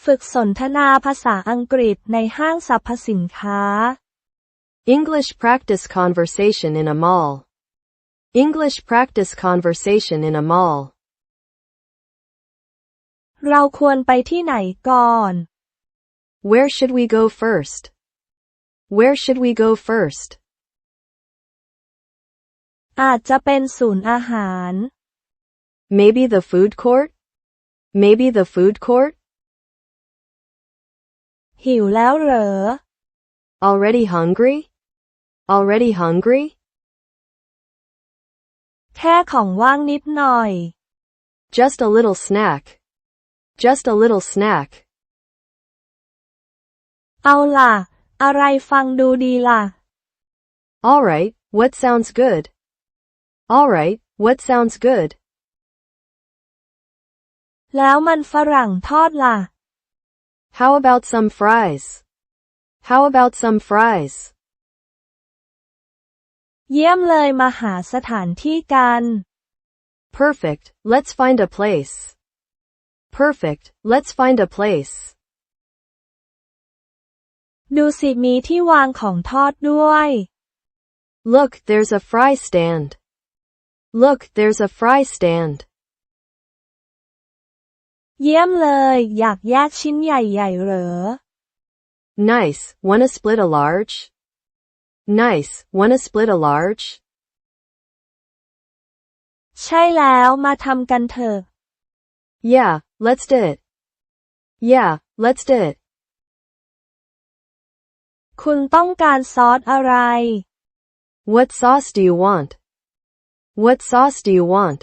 ฝึกสนทนาภาษาอังกฤษในห้างสรรพสินค้า English practice conversation in a mall. English practice conversation in a mall. เราควรไปที่ไหนก่อน Where should we go first? Where should we go first? อาจจะเป็นศูนย์อาหาร Maybe the food court? Maybe the food court? หิวแล้วเหรอ Already hungry? Already hungry? แค่ของว่างนิดหน่อย Just a little snack. Just a little snack. เอาล่ะ อะไรฟังดูดีล่ะ Alright, what sounds good? Alright, what sounds good? แล้วมันฝรั่งทอดล่ะ How about some fries? How about some fries? เยี่ยมเลยมาหาสถานที่กัน Perfect, let's find a place. Perfect, let's find a place. ดูสิมีที่วางของทอดด้วย Look, there's a fry stand. Look, there's a fry stand. เยี่ยมเลยอยากแยกชิ้นใหญ่ๆเหรอ Nice, wanna split a large? Nice, wanna split a large? ใช่แล้วมาทำกันเถอะ Yeah, let's do it. Yeah, let's do it. คุณต้องการซอสอะไร What sauce do you want? What sauce do you want?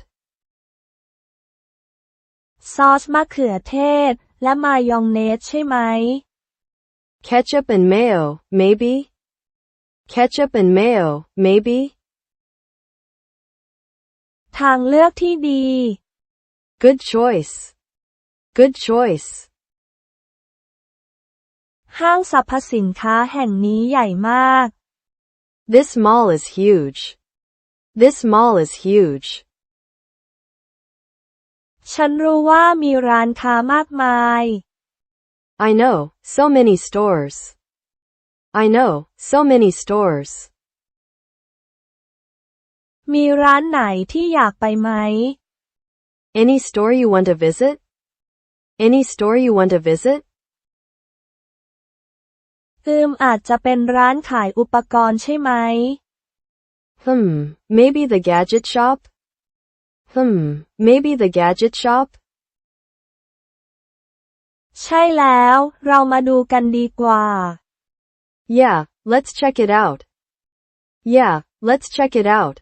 ซอสมะเขือเทศและมายองเนสใช่ไหม Ketchup and mayo, maybe? Ketchup and mayo, maybe? ทางเลือกที่ดี Good choice. Good choice. ห้างสรรพสินค้าแห่งนี้ใหญ่มาก This mall is huge. This mall is huge. ฉันรู้ว่ามีร้านค้ามากมาย I know, so many stores. I know, so many stores. มีร้านไหนที่อยากไปไหม Any store you want to visit? Any store you want to visit? อาจจะเป็นร้านขายอุปกรณ์ใช่ไหม Maybe the gadget shop? Maybe the gadget shop? ใช่แล้วเรามาดูกันดีกว่า Yeah, let's check it out. Yeah, let's check it out.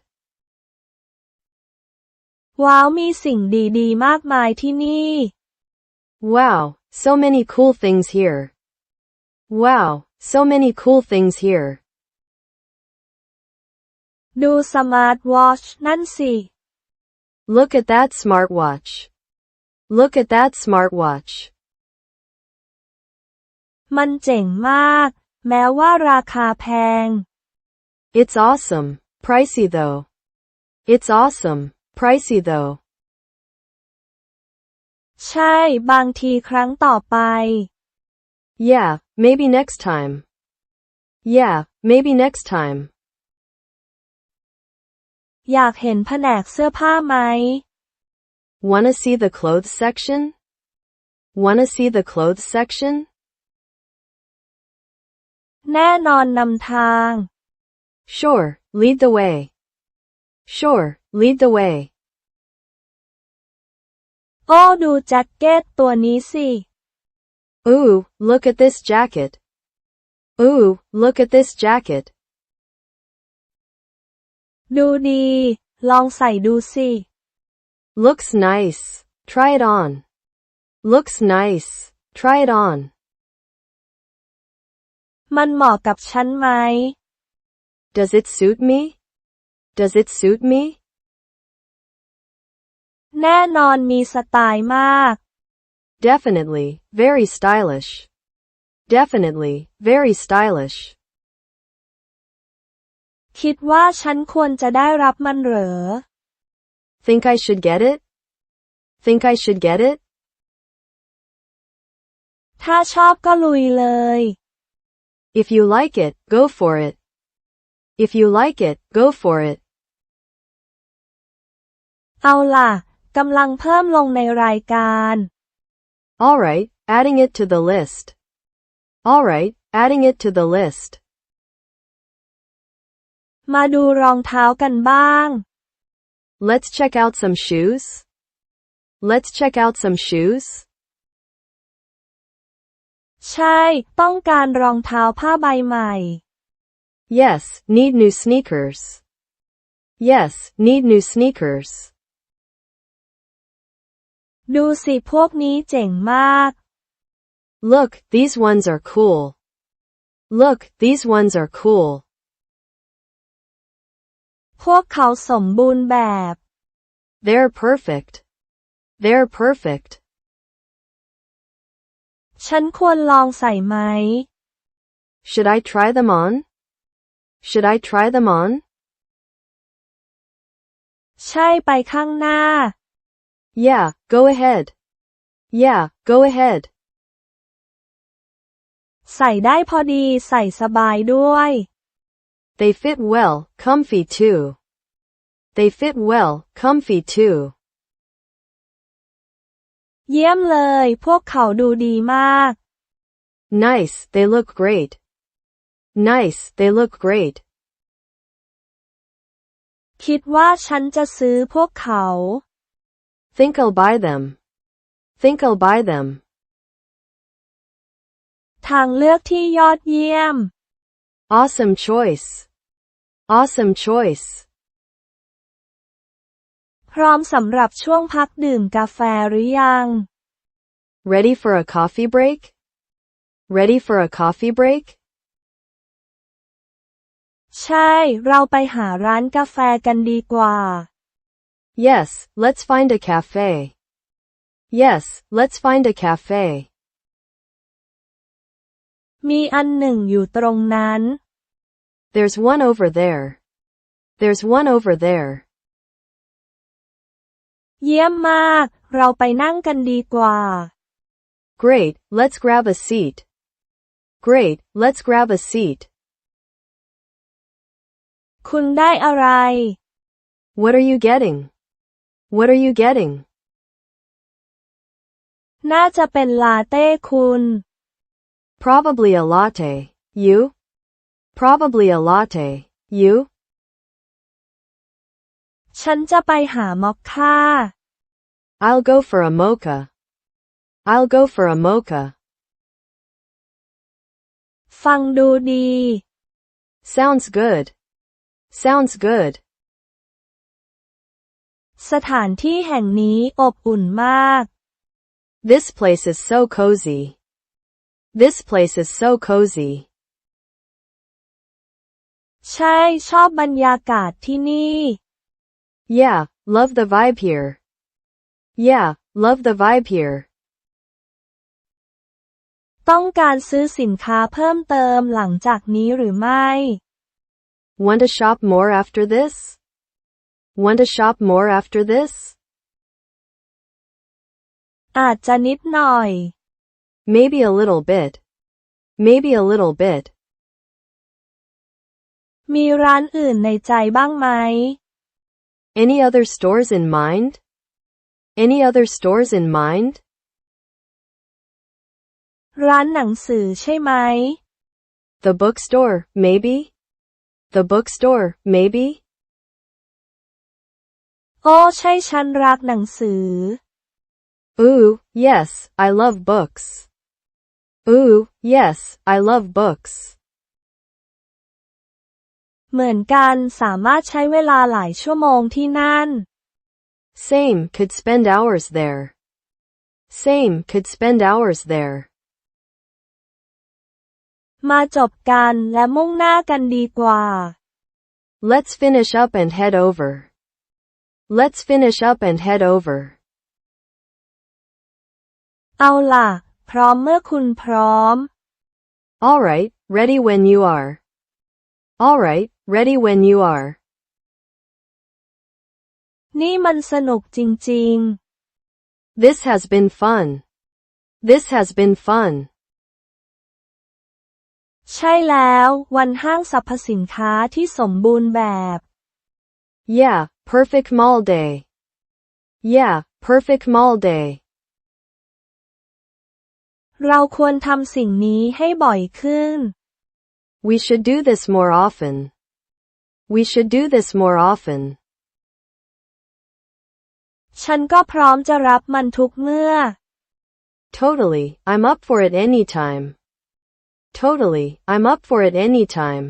ว้าวมีสิ่งดีๆมากมายที่นี่ Wow, so many cool things here. Wow, so many cool things here. ดูสมาร์ทวอทช์นั่นสิ Look at that smartwatch. Look at that smartwatch. มันเจ๋งมากแม้ว่าราคาแพง It's awesome. Pricey though. It's awesome. Pricey though. ใช่บางทีครั้งต่อไป Yeah, maybe next time. Yeah, maybe next time. อยากเห็นแผนกเสื้อผ้าไหม Wanna see the clothes section? Wanna see the clothes section? แน่นอนนำทาง Sure, lead the way. Sure, lead the way. โอ้ดูแจ็คเก็ตตัวนี้สิ Ooh, look at this jacket. Ooh, look at this jacket. ดูดีลองใส่ดูสิ Looks nice. Try it on. Looks nice. Try it on. มันเหมาะกับฉันไหม Does it suit me? Does it suit me? แน่นอนมีสไตล์มาก Definitely, very stylish. Definitely, very stylish. คิดว่าฉันควรจะได้รับมันเหรอ Think I should get it? Think I should get it? ถ้าชอบก็ลุยเลย If you like it, go for it. If you like it, go for it. เอาล่ะกำลังเพิ่มลงในรายการ Alright, adding it to the list. Alright, adding it to the list. มาดูรองเท้ากันบ้าง Let's check out some shoes. Let's check out some shoes. ใช่ต้องการรองเท้าผ้าใบใหม่ Yes, need new sneakers. Yes, need new sneakers. ดูสิพวกนี้เจ๋งมาก Look, these ones are cool. Look, these ones are cool. พวกเขาสมบูรณ์แบบ They're perfect. They're perfect. ฉันควรลองใส่ไหม Should I try them on? Should I try them on? ใช่ไปข้างหน้า Yeah, go ahead. Yeah, go ahead. ใส่ได้พอดีใส่สบายด้วย They fit well, comfy too. They fit well, comfy too. เยี่ยมเลยพวกเขาดูดีมาก Nice, they look great. Nice, they look great. คิดว่าฉันจะซื้อพวกเขา Think I'll buy them. Think I'll buy them. ทางเลือกที่ยอดเยี่ยม Awesome choice. Awesome choice. พร้อมสำหรับช่วงพักดื่มกาแฟหรือยัง Ready for a coffee break? Ready for a coffee break? ใช่เราไปหาร้านกาแฟกันดีกว่า Yes, let's find a cafe. Yes, let's find a cafe. มีอันหนึ่งอยู่ตรงนั้น There's one over there. There's one over there. เยี่ยมมากเราไปนั่งกันดีกว่า Great, let's grab a seat. Great, let's grab a seat. คุณได้อะไร What are you getting? What are you getting? น่าจะเป็นลาเต้คุณ Probably a latte. You? Probably a latte. You? ฉันจะไปหามอคค่า I'll go for a mocha. I'll go for a mocha. ฟังดูดี Sounds good. Sounds good. สถานที่แห่งนี้อบอุ่นมาก This place is so cozy. This place is so cozy. ใช่ชอบบรรยากาศที่นี่ Yeah, love the vibe here. Yeah, love the vibe here. ต้องการซื้อสินค้าเพิ่มเติมหลังจากนี้หรือไม่ Want to shop more after this? Want to shop more after this? อาจจะนิดหน่อย Maybe a little bit. Maybe a little bit. มีร้านอื่นในใจบ้างไหม Any other stores in mind? Any other stores in mind? ร้านหนังสือใช่ไหม The bookstore, maybe? The bookstore, maybe? โอ้ใช่ฉันรักหนังสือ Ooh, yes, I love books. Ooh, yes, I love books. เหมือนกันสามารถใช้เวลาหลายชั่วโมงที่นั่น Same, could spend hours there. Same, could spend hours there. มาจบกันและมุ่งหน้ากันดีกว่า Let's finish up and head over. Let's finish up and head over. เอาล่ะพร้อมเมื่อคุณพร้อม Alright, ready when you are. Alright, ready when you are. นี่มันสนุกจริง This has been fun. This has been fun. ใช่แล้ววันห้างสรรพสินค้าที่สมบูรณ์แบบ Yeah, perfect mall day. Yeah, perfect mall day. เราควรทำสิ่งนี้ให้บ่อยขึ้น We should do this more often. We should do this more often. ฉันก็พร้อมจะรับมันทุกเมื่อ Totally, I'm up for it anytime. Totally, I'm up for it anytime.